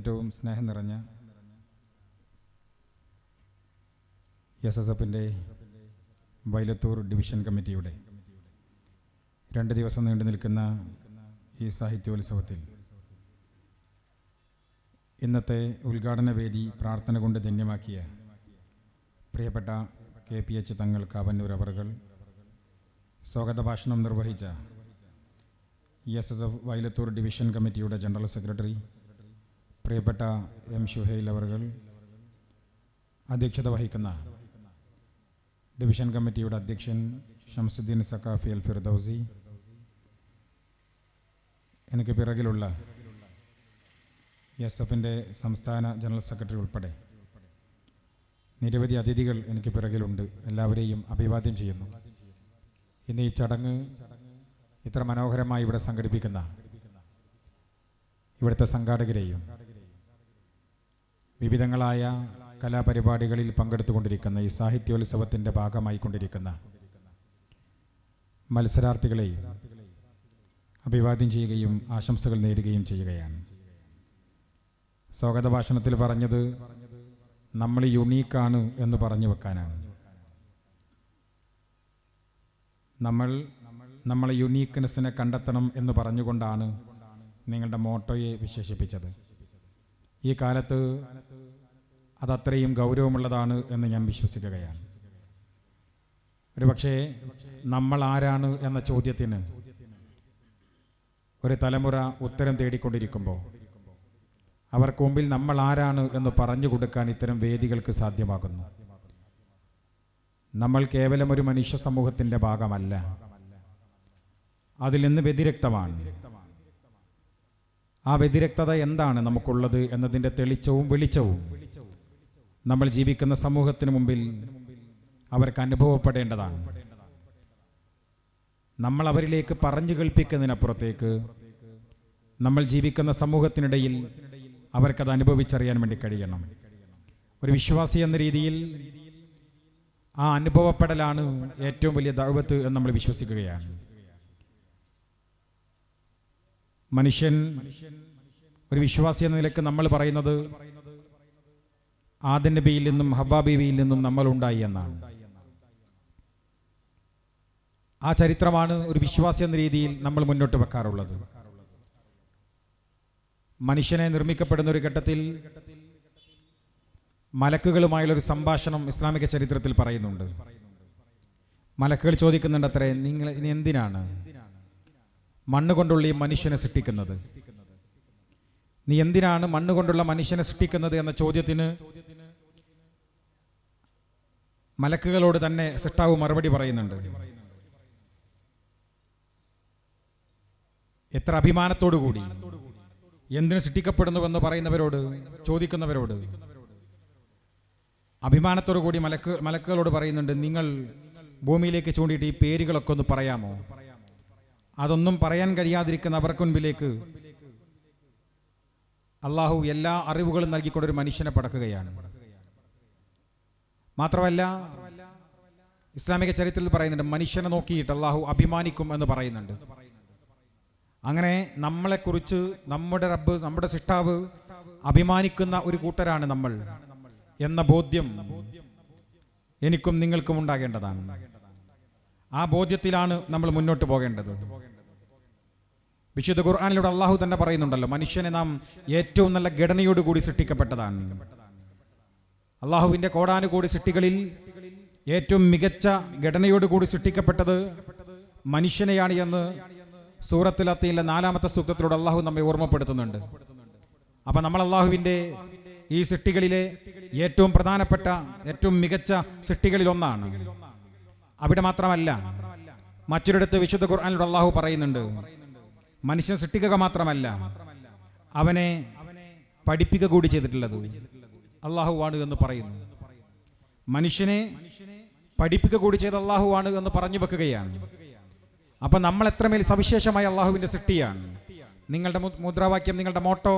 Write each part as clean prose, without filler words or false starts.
ഏറ്റവും സ്നേഹം നിറഞ്ഞ SSFിൻ്റെ വൈലത്തൂർ ഡിവിഷൻ കമ്മിറ്റിയുടെ 2 ദിവസം നീണ്ടു നിൽക്കുന്ന ഈ സാഹിത്യോത്സവത്തിൽ ഇന്നത്തെ ഉദ്ഘാടന വേദി പ്രാർത്ഥന കൊണ്ട് ധന്യമാക്കിയ പ്രിയപ്പെട്ട KPH തങ്ങൾ കാവന്നൂർ അവറുകൾ, സ്വാഗത ഭാഷണം നിർവഹിച്ച SSF വൈലത്തൂർ ഡിവിഷൻ കമ്മിറ്റിയുടെ ജനറൽ സെക്രട്ടറി പ്രിയപ്പെട്ട M. ഷുഹൈൽ അവറുകൾ, അധ്യക്ഷത വഹിക്കുന്ന ഡിവിഷൻ കമ്മിറ്റിയുടെ അധ്യക്ഷൻ ഷംസുദ്ദീൻ സഖാഫി അൽ ഫിർദൗസി, എനിക്ക് പിറകിലുള്ള SSFിൻ്റെ സംസ്ഥാന ജനറൽ സെക്രട്ടറി ഉൾപ്പെടെ നിരവധി അതിഥികൾ എനിക്ക് പിറകിലുണ്ട്. എല്ലാവരെയും അഭിവാദ്യം ചെയ്യുന്നു. ഇന്ന് ഈ ചടങ്ങ് ഇത്ര മനോഹരമായി ഇവിടെ സംഘടിപ്പിക്കുന്ന ഇവിടുത്തെ സംഘാടകരെയും വിവിധങ്ങളായ കലാപരിപാടികളിൽ പങ്കെടുത്തുകൊണ്ടിരിക്കുന്ന ഈ സാഹിത്യോത്സവത്തിൻ്റെ ഭാഗമായിക്കൊണ്ടിരിക്കുന്ന മത്സരാർത്ഥികളെയും അഭിവാദ്യം ചെയ്യുകയും ആശംസകൾ നേരുകയും ചെയ്യുകയാണ്. സ്വാഗത ഭാഷണത്തിൽ പറഞ്ഞത് നമ്മൾ യുണീക്കാണ് എന്ന് പറഞ്ഞു വെക്കാനാണ്. നമ്മളെ യുണീക്ക്നെസ്സിനെ കണ്ടെത്തണം എന്ന് പറഞ്ഞുകൊണ്ടാണ് നിങ്ങളുടെ മോട്ടോയെ വിശേഷിപ്പിച്ചത്. ഈ കാലത്ത് അതത്രയും ഗൗരവമുള്ളതാണ് എന്ന് ഞാൻ വിശ്വസിക്കുകയാണ്. ഒരുപക്ഷേ നമ്മൾ ആരാണ് എന്ന ചോദ്യത്തിന് ഒരു തലമുറ ഉത്തരം തേടിക്കൊണ്ടിരിക്കുമ്പോൾ അവർക്ക് മുമ്പിൽ നമ്മൾ ആരാണ് എന്ന് പറഞ്ഞു കൊടുക്കാൻ ഇത്തരം വേദികൾക്ക് സാധ്യമാകുന്നു. നമ്മൾ കേവലം ഒരു മനുഷ്യ സമൂഹത്തിൻ്റെ ഭാഗമല്ല, അതിൽ നിന്ന് വ്യതിരക്തമാണ്. ആ വ്യതിരക്തത എന്താണ് നമുക്കുള്ളത് എന്നതിൻ്റെ തെളിച്ചവും വെളിച്ചവും നമ്മൾ ജീവിക്കുന്ന സമൂഹത്തിന് മുമ്പിൽ അവർക്ക് അനുഭവപ്പെടേണ്ടതാണ്. നമ്മൾ അവരിലേക്ക് പറഞ്ഞു കേൾപ്പിക്കുന്നതിനപ്പുറത്തേക്ക് നമ്മൾ ജീവിക്കുന്ന സമൂഹത്തിനിടയിൽ അവർക്കത് അനുഭവിച്ചറിയാൻ വേണ്ടി കഴിയണം. ഒരു വിശ്വാസി എന്ന രീതിയിൽ ആ അനുഭവപ്പെടലാണ് ഏറ്റവും വലിയ ദഅവത്ത് എന്ന് നമ്മൾ വിശ്വസിക്കുകയാണ്. മനുഷ്യൻ ഒരു വിശ്വാസി എന്ന നിലയ്ക്ക് നമ്മൾ പറയുന്നത് ആദം നബിയിൽ നിന്നും ഹവ്വാ ബീവിയിൽ നിന്നും നമ്മൾ ഉണ്ടായി എന്നാണ്. ആ ചരിത്രമാണ് ഒരു വിശ്വാസി എന്ന രീതിയിൽ നമ്മൾ മുന്നോട്ട് വെക്കാറുള്ളത്. മനുഷ്യനെ നിർമ്മിക്കപ്പെടുന്ന ഒരു ഘട്ടത്തിൽ മലക്കുകളുമായുള്ളൊരു സംഭാഷണം ഇസ്ലാമിക ചരിത്രത്തിൽ പറയുന്നുണ്ട്. മലക്കുകൾ ചോദിക്കുന്നുണ്ട് അത്രേ, നിങ്ങൾ ഇനി എന്തിനാണ് മണ്ണ് കൊണ്ടുള്ള ഈ മനുഷ്യനെ സൃഷ്ടിക്കുന്നത്? നീ എന്തിനാണ് മണ്ണ് കൊണ്ടുള്ള മനുഷ്യനെ സൃഷ്ടിക്കുന്നത് എന്ന ചോദ്യത്തിന് മലക്കുകളോട് തന്നെ സൃഷ്ടാവ് മറുപടി പറയുന്നുണ്ട്. എത്ര അഭിമാനത്തോടു കൂടി എന്തിനു സൃഷ്ടിക്കപ്പെടുന്നുവെന്ന് പറയുന്നവരോട്, ചോദിക്കുന്നവരോട് അഭിമാനത്തോടു കൂടി മലക്കുകളോട് പറയുന്നുണ്ട്, നിങ്ങൾ ഭൂമിയിലേക്ക് ചൂണ്ടിയിട്ട് ഈ പേരുകളൊക്കെ ഒന്ന് പറയാമോ? അതൊന്നും പറയാൻ കഴിയാതിരിക്കുന്ന അവർക്ക് മുൻപിലേക്ക് അള്ളാഹു എല്ലാ അറിവുകളും നൽകിക്കൊണ്ടൊരു മനുഷ്യനെ പടക്കുകയാണ്. മാത്രമല്ല ഇസ്ലാമിക ചരിത്രത്തിൽ പറയുന്നുണ്ട്, മനുഷ്യനെ നോക്കിയിട്ട് അള്ളാഹു അഭിമാനിക്കും എന്ന് പറയുന്നുണ്ട്. അങ്ങനെ നമ്മളെക്കുറിച്ച് നമ്മുടെ റബ്ബ്, നമ്മുടെ സൃഷ്ടാവ് അഭിമാനിക്കുന്ന ഒരു കൂട്ടരാണ് നമ്മൾ എന്ന ബോധ്യം എനിക്കും നിങ്ങൾക്കും ഉണ്ടാകേണ്ടതാണ്. ആ ബോധ്യത്തിലാണ് നമ്മൾ മുന്നോട്ട് പോകേണ്ടത്. വിശുദ്ധ ഖുർആനിലൂടെ അള്ളാഹു തന്നെ പറയുന്നുണ്ടല്ലോ, മനുഷ്യനെ നാം ഏറ്റവും നല്ല ഘടനയോടുകൂടി സൃഷ്ടിക്കപ്പെട്ടതാണ്. അള്ളാഹുവിൻ്റെ കോടാനുകൂടി സൃഷ്ടികളിൽ ഏറ്റവും മികച്ച ഘടനയോടുകൂടി സൃഷ്ടിക്കപ്പെട്ടത് മനുഷ്യനെയാണ് എന്ന് സൂറത്തുൽ അത്തീനിലെ 4-ാമത്തെ സൂക്തത്തിലൂടെ അള്ളാഹു നമ്മെ ഓർമ്മപ്പെടുത്തുന്നുണ്ട്. അപ്പം നമ്മൾ അള്ളാഹുവിൻ്റെ ഈ സൃഷ്ടികളിലെ ഏറ്റവും പ്രധാനപ്പെട്ട, ഏറ്റവും മികച്ച സൃഷ്ടികളിൽ ഒന്നാണ്. അവിടെ മാത്രമല്ല, മറ്റൊരിടത്ത് വിശുദ്ധ ഖുർആനിലൂടെ അള്ളാഹു പറയുന്നുണ്ട്, മനുഷ്യൻ സൃഷ്ടിക്കുക മാത്രമല്ല, അവനെ പഠിപ്പിക്കുക കൂടി ചെയ്തിട്ടുള്ളത് അള്ളാഹു ആണ് എന്ന് പറയുന്നു. മനുഷ്യനെ പഠിപ്പിക്കുക കൂടി ചെയ്ത അള്ളാഹു ആണ് എന്ന് പറഞ്ഞു വെക്കുകയാണ്. അപ്പം നമ്മൾ എത്രമേൽ സവിശേഷമായ അള്ളാഹുവിൻ്റെ സൃഷ്ടിയാണ്. നിങ്ങളുടെ മുദ്രാവാക്യം, നിങ്ങളുടെ മോട്ടോ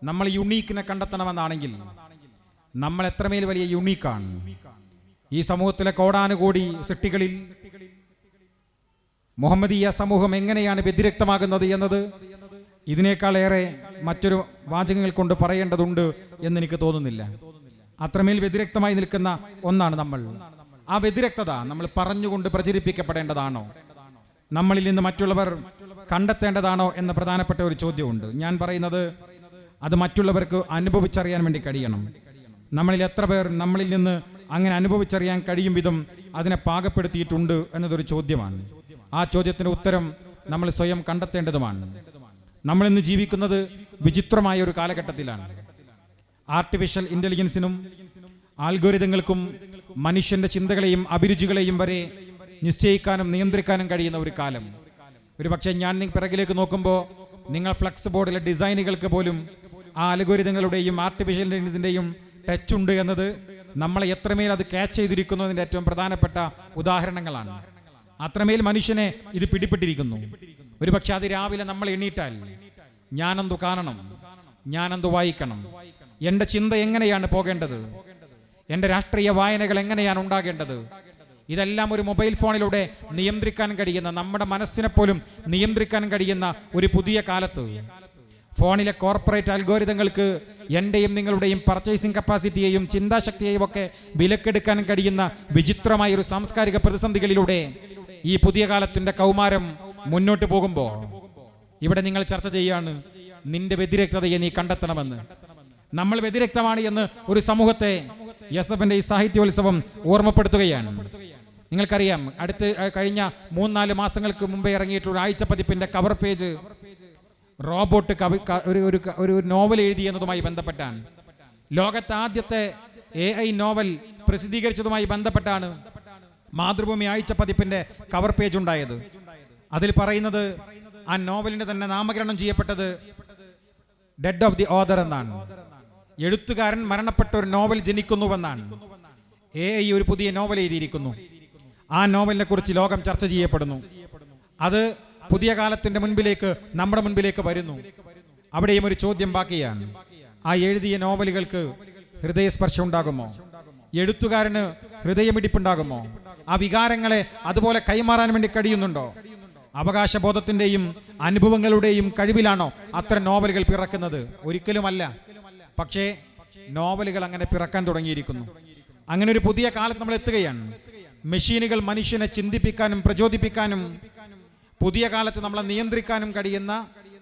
നമ്മൾ യുണീക്കിനെ കണ്ടെത്തണമെന്നാണെങ്കിൽ നമ്മൾ എത്രമേൽ വലിയ യുണീക്കാണ്. ഈ സമൂഹത്തിലെ കോടാനുകൂടി സൃഷ്ടികളിൽ മുഹമ്മദീയ സമൂഹം എങ്ങനെയാണ് വ്യതിരക്തമാകുന്നത് എന്നത് ഇതിനേക്കാളേറെ മറ്റൊരു വാചകങ്ങൾ കൊണ്ട് പറയേണ്ടതുണ്ട് എന്നെനിക്ക് തോന്നുന്നില്ല. അത്രമേൽ വ്യതിരക്തമായി നിൽക്കുന്ന ഒന്നാണ് നമ്മൾ. ആ വ്യതിരക്തത നമ്മൾ പറഞ്ഞുകൊണ്ട് പ്രചരിപ്പിക്കപ്പെടേണ്ടതാണോ, നമ്മളിൽ നിന്ന് മറ്റുള്ളവർ കണ്ടെത്തേണ്ടതാണോ എന്ന പ്രധാനപ്പെട്ട ഒരു ചോദ്യമുണ്ട്. ഞാൻ പറയുന്നത് അത് മറ്റുള്ളവർക്ക് അനുഭവിച്ചറിയാൻ വേണ്ടി കഴിയണം. നമ്മളിൽ എത്ര പേർ നമ്മളിൽ നിന്ന് അങ്ങനെ അനുഭവിച്ചറിയാൻ കഴിയും വിധം അതിനെ പാകപ്പെടുത്തിയിട്ടുണ്ട് എന്നതൊരു ചോദ്യമാണ്. ആ ചോദ്യത്തിന് ഉത്തരം നമ്മൾ സ്വയം കണ്ടെത്തേണ്ടതുമാണ്. നമ്മളിന്ന് ജീവിക്കുന്നത് വിചിത്രമായ ഒരു കാലഘട്ടത്തിലാണ്. ആർട്ടിഫിഷ്യൽ ഇന്റലിജൻസിനും ആൽഗോരിതങ്ങൾക്കും മനുഷ്യന്റെ ചിന്തകളെയും അഭിരുചികളെയും വരെ നിശ്ചയിക്കാനും നിയന്ത്രിക്കാനും കഴിയുന്ന ഒരു കാലം. ഒരു പക്ഷേ ഞാൻ പിറകിലേക്ക് നോക്കുമ്പോൾ നിങ്ങൾ ഫ്ലക്സ് ബോർഡിലെ ഡിസൈനുകൾക്ക് പോലും ആ അൽഗോരിതങ്ങളുടെയും ആർട്ടിഫിഷ്യൽ ഇന്റലിജൻസിന്റെയും ടച്ച് ഉണ്ട് എന്നത് നമ്മളെ എത്രമേൽ അത് ക്യാച്ച് ചെയ്തിരിക്കുന്നു എന്നതിന്റെ ഏറ്റവും പ്രധാനപ്പെട്ട ഉദാഹരണങ്ങളാണ്. അത്രമേൽ മനുഷ്യനെ ഇത് പിടിപ്പെട്ടിരിക്കുന്നു. ഒരു പക്ഷെ അത് രാവിലെ നമ്മൾ എണീറ്റാൽ ഞാനെന്തു കാണണം, ഞാനെന്തു വായിക്കണം, എൻ്റെ ചിന്ത എങ്ങനെയാണ് പോകേണ്ടത്, എൻ്റെ രാഷ്ട്രീയ വായനകൾ എങ്ങനെയാണ് ഉണ്ടാകേണ്ടത്, ഇതെല്ലാം ഒരു മൊബൈൽ ഫോണിലൂടെ നിയന്ത്രിക്കാൻ കഴിയുന്ന, നമ്മുടെ മനസ്സിനെ പോലും നിയന്ത്രിക്കാൻ കഴിയുന്ന ഒരു പുതിയ കാലത്ത് ഫോണിലെ കോർപ്പറേറ്റ് അൽഗോരിതങ്ങൾക്ക് എൻ്റെയും നിങ്ങളുടെയും പർച്ചേസിംഗ് കപ്പാസിറ്റിയെയും ചിന്താശക്തിയെയും ഒക്കെ വിലക്കെടുക്കാൻ കഴിയുന്ന വിചിത്രമായ ഒരു സാംസ്കാരിക പ്രതിസന്ധികളിലൂടെ ഈ പുതിയ കാലത്തിന്റെ കൗമാരം മുന്നോട്ട് പോകുമ്പോൾ ഇവിടെ നിങ്ങൾ ചർച്ച ചെയ്യാണ് നിന്റെ നീ കണ്ടെത്തണമെന്ന്. നമ്മൾ വ്യതിരക്തമാണ് എന്ന് ഒരു സമൂഹത്തെ യസഫിന്റെ ഈ സാഹിത്യോത്സവം ഓർമ്മപ്പെടുത്തുകയാണ്. നിങ്ങൾക്കറിയാം, കഴിഞ്ഞ 3-4 മാസങ്ങൾക്ക് മുമ്പേ ഇറങ്ങിയിട്ടുള്ള ആഴ്ചപ്പതിപ്പിന്റെ കവർ പേജ് റോബോട്ട് ഒരു നോവൽ എഴുതി എന്നതുമായി ബന്ധപ്പെട്ടാണ്. ലോകത്തെ ആദ്യത്തെ AI നോവൽ പ്രസിദ്ധീകരിച്ചതുമായി ബന്ധപ്പെട്ടാണ് മാതൃഭൂമി ആഴ്ചപ്പതിപ്പിന്റെ കവർ പേജ് ഉണ്ടായത്. അതിൽ പറയുന്നത് ആ നോവലിന്റെ തന്നെ നാമകരണം ചെയ്യപ്പെട്ടത് ഡെഡ് ഓഫ് ദി ഓഥർ എന്നാണ്. എഴുത്തുകാരൻ മരണപ്പെട്ട ഒരു നോവൽ ജനിക്കുന്നുവെന്നാണ്. AI ഒരു പുതിയ നോവൽ എഴുതിയിരിക്കുന്നു. ആ നോവലിനെ കുറിച്ച് ലോകം ചർച്ച ചെയ്യപ്പെടുന്നു. അത് പുതിയ കാലത്തിന്റെ മുൻപിലേക്ക്, നമ്മുടെ മുൻപിലേക്ക് വരുന്നു. അവിടെയും ഒരു ചോദ്യം ബാക്കിയാണ്. ആ എഴുതിയ നോവലുകൾക്ക് ഹൃദയസ്പർശം ഉണ്ടാകുമോ? എഴുത്തുകാരന് ഹൃദയമിടിപ്പുണ്ടാകുമോ? ആ വികാരങ്ങളെ അതുപോലെ കൈമാറാൻ വേണ്ടി കഴിയുന്നുണ്ടോ? അവകാശബോധത്തിന്റെയും അനുഭവങ്ങളുടെയും കഴിവിലാണോ അത്തരം നോവലുകൾ പിറക്കുന്നത്? ഒരിക്കലുമല്ല. പക്ഷേ നോവലുകൾ അങ്ങനെ പിറക്കാൻ തുടങ്ങിയിരിക്കുന്നു. അങ്ങനെ ഒരു പുതിയ കാലത്ത് നമ്മൾ എത്തുകയാണ്. മെഷീനുകൾ മനുഷ്യനെ ചിന്തിപ്പിക്കാനും പ്രചോദിപ്പിക്കാനും പുതിയ കാലത്ത് നമ്മളെ നിയന്ത്രിക്കാനും കഴിയുന്ന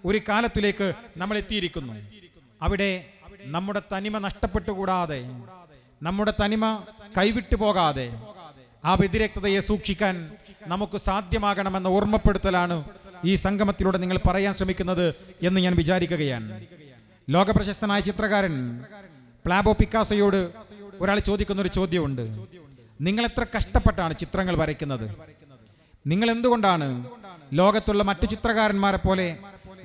ഒരു കാലത്തിലേക്ക് നമ്മൾ എത്തിയിരിക്കുന്നു. അവിടെ നമ്മുടെ തനിമ നഷ്ടപ്പെട്ടുകൂടാതെ, നമ്മുടെ തനിമ കൈവിട്ടു പോകാതെ ആ വ്യതിരക്തതയെ സൂക്ഷിക്കാൻ നമുക്ക് സാധ്യമാകണമെന്ന ഓർമ്മപ്പെടുത്തലാണ് ഈ സംഗമത്തിലൂടെ നിങ്ങൾ പറയാൻ ശ്രമിക്കുന്നത് എന്ന് ഞാൻ വിചാരിക്കുകയാണ്. ലോകപ്രശസ്തനായ ചിത്രകാരൻ പ്ലാബോ പിക്കാസോയോട് ഒരാൾ ചോദിക്കുന്ന ഒരു ചോദ്യമുണ്ട്. നിങ്ങൾ എത്ര കഷ്ടപ്പെട്ടാണ് ചിത്രങ്ങൾ വരയ്ക്കുന്നത്? നിങ്ങൾ എന്തുകൊണ്ടാണ് ലോകത്തുള്ള മറ്റു ചിത്രകാരന്മാരെ പോലെ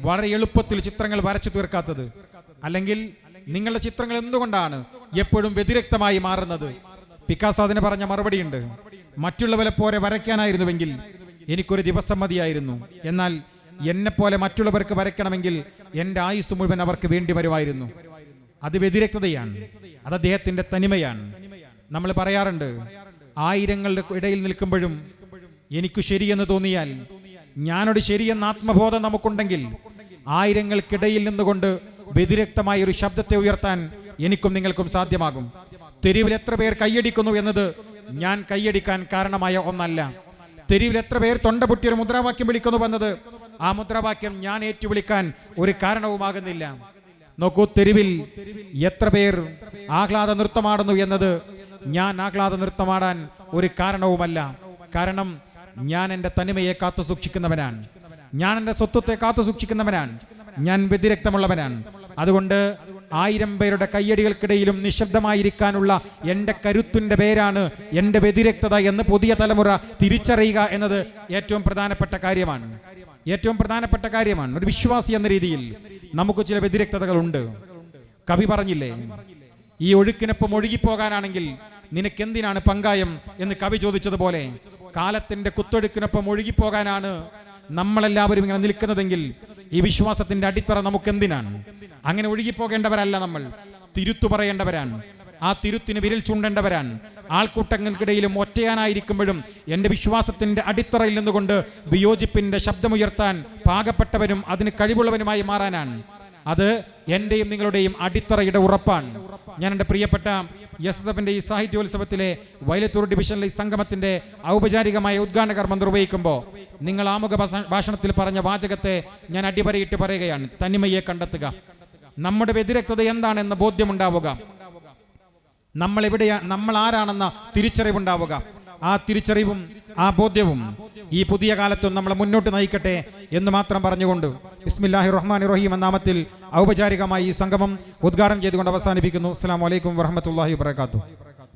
വളരെ എളുപ്പത്തിൽ ചിത്രങ്ങൾ വരച്ചു തീർക്കാത്തത്? അല്ലെങ്കിൽ നിങ്ങളുടെ ചിത്രങ്ങൾ എന്തുകൊണ്ടാണ് എപ്പോഴും വ്യതിരക്തമായി മാറുന്നത്? പിക്കാസോ അതിന് പറഞ്ഞ മറുപടിയുണ്ട്. മറ്റുള്ളവരെ പോലെ വരയ്ക്കാനായിരുന്നുവെങ്കിൽ എനിക്കൊരു ദിവസം മതിയായിരുന്നു. എന്നാൽ എന്നെപ്പോലെ മറ്റുള്ളവർക്ക് വരയ്ക്കണമെങ്കിൽ എൻ്റെ ആയുസ് മുഴുവൻ അവർക്ക് വേണ്ടി വരുമായിരുന്നു. അത് വ്യതിരക്തതയാണ്, അത് അദ്ദേഹത്തിന്റെ തനിമയാണ്. നമ്മൾ പറയാറുണ്ട്, ആയിരങ്ങളുടെ ഇടയിൽ നിൽക്കുമ്പോഴും എനിക്ക് ശരിയെന്ന് തോന്നിയാൽ, ഞാനൊരു ശരിയെന്ന ആത്മബോധം നമുക്കുണ്ടെങ്കിൽ, ആയിരങ്ങൾക്കിടയിൽ നിന്നുകൊണ്ട് വ്യതിരക്തമായ ഒരു ശബ്ദത്തെ ഉയർത്താൻ എനിക്കും നിങ്ങൾക്കും സാധ്യമാകും. തെരുവിൽ എത്ര പേർ കൈയടിക്കുന്നു എന്നത് ഞാൻ കൈയടിക്കാൻ കാരണമായ ഒന്നല്ല. തെരുവിൽ എത്ര പേർ തൊണ്ടപൊട്ടിയൊരു മുദ്രാവാക്യം വിളിക്കുന്നു വന്നത് ആ മുദ്രാവാക്യം ഞാൻ ഏറ്റുവിളിക്കാൻ ഒരു കാരണവുമാകുന്നില്ല. നോക്കൂ, തെരുവിൽ എത്ര പേർ ആഹ്ലാദ നൃത്തമാടുന്നു എന്നത് ഞാൻ ആഹ്ലാദ നൃത്തമാടാൻ ഒരു കാരണവുമല്ല. കാരണം ഞാൻ എൻ്റെ തനിമയെ കാത്തു സൂക്ഷിക്കുന്നവനാണ്, ഞാൻ എൻ്റെ സ്വത്വത്തെ കാത്തു സൂക്ഷിക്കുന്നവനാണ്, ഞാൻ വ്യതിരക്തമുള്ളവനാണ്. അതുകൊണ്ട് 1000 പേരുടെ കയ്യടികൾക്കിടയിലും നിശബ്ദമായിരിക്കാനുള്ള എൻ്റെ കരുത്തിന്റെ പേരാണ് എൻ്റെ വ്യതിരക്തത എന്ന് പുതിയ തലമുറ തിരിച്ചറിയുക എന്നത് ഏറ്റവും പ്രധാനപ്പെട്ട കാര്യമാണ്. ഏറ്റവും പ്രധാനപ്പെട്ട കാര്യമാണ്. ഒരു വിശ്വാസി എന്ന രീതിയിൽ നമുക്ക് ചില വ്യതിരക്തതകളുണ്ട്. കവി പറഞ്ഞില്ലേ, ഈ ഒഴുക്കിനൊപ്പം ഒഴുകിപ്പോകാനാണെങ്കിൽ നിനക്കെന്തിനാണ് പങ്കായം എന്ന് കവി ചോദിച്ചതുപോലെ, കാലത്തിന്റെ കുത്തൊഴുക്കിനൊപ്പം ഒഴുകിപ്പോകാനാണ് നമ്മളെല്ലാവരും ഇങ്ങനെ നിൽക്കുന്നതെങ്കിൽ ഈ വിശ്വാസത്തിന്റെ അടിത്തറ നമുക്കെന്തിനാണ്? അങ്ങനെ ഒഴുകിപ്പോകേണ്ടവരല്ല, നമ്മൾ തിരുത്തു പറയേണ്ടവരാണ്. ആ തിരുത്തിന് വിരൽ ചൂണ്ടേണ്ടവരാൻ. ആൾക്കൂട്ടങ്ങൾക്കിടയിലും ഒറ്റയാനായിരിക്കുമ്പോഴും എൻ്റെ വിശ്വാസത്തിൻ്റെ അടിത്തറയിൽ നിന്നുകൊണ്ട് വിയോജിപ്പിൻ്റെ ശബ്ദമുയർത്താൻ പാകപ്പെട്ടവനും അതിന് കഴിവുള്ളവനുമായി മാറാനാണ്. അത് എൻ്റെയും നിങ്ങളുടെയും അടിത്തറയുടെ ഉറപ്പാണ്. ഞാൻ എൻ്റെ പ്രിയപ്പെട്ട SSFന്റെ ഈ സാഹിത്യോത്സവത്തിലെ വയലത്തൂർ ഡിവിഷനിലെ ഈ സംഗമത്തിൻ്റെ ഔപചാരികമായ ഉദ്ഘാടന കർമ്മം നിർവഹിക്കുമ്പോൾ നിങ്ങൾ ആമുഖ ഭാഷണത്തിൽ പറഞ്ഞ വാചകത്തെ ഞാൻ അടിവരയിട്ട് പറയുകയാണ്. തനിമയെ കണ്ടെത്തുക, നമ്മുടെ വ്യതിരക്തത എന്താണെന്ന ബോധ്യമുണ്ടാവുക, നമ്മൾ ആരാണെന്ന തിരിച്ചറിവുണ്ടാവുക. ആ തിരിച്ചറിവും ആ ബോധ്യവും ഈ പുതിയ കാലത്തും നമ്മളെ മുന്നോട്ട് നയിക്കട്ടെ എന്ന് മാത്രം പറഞ്ഞുകൊണ്ട് ബിസ്മില്ലാഹിർ റഹ്മാനിർ റഹീം എന്ന നാമത്തിൽ ഔപചാരികമായി ഈ സംഗമം ഉദ്ഘാടനം ചെയ്തുകൊണ്ട് അവസാനിപ്പിക്കുന്നു. അസ്സലാമു അലൈക്കും വറഹ്മത്തുള്ളാഹി വബറകാതുഹു.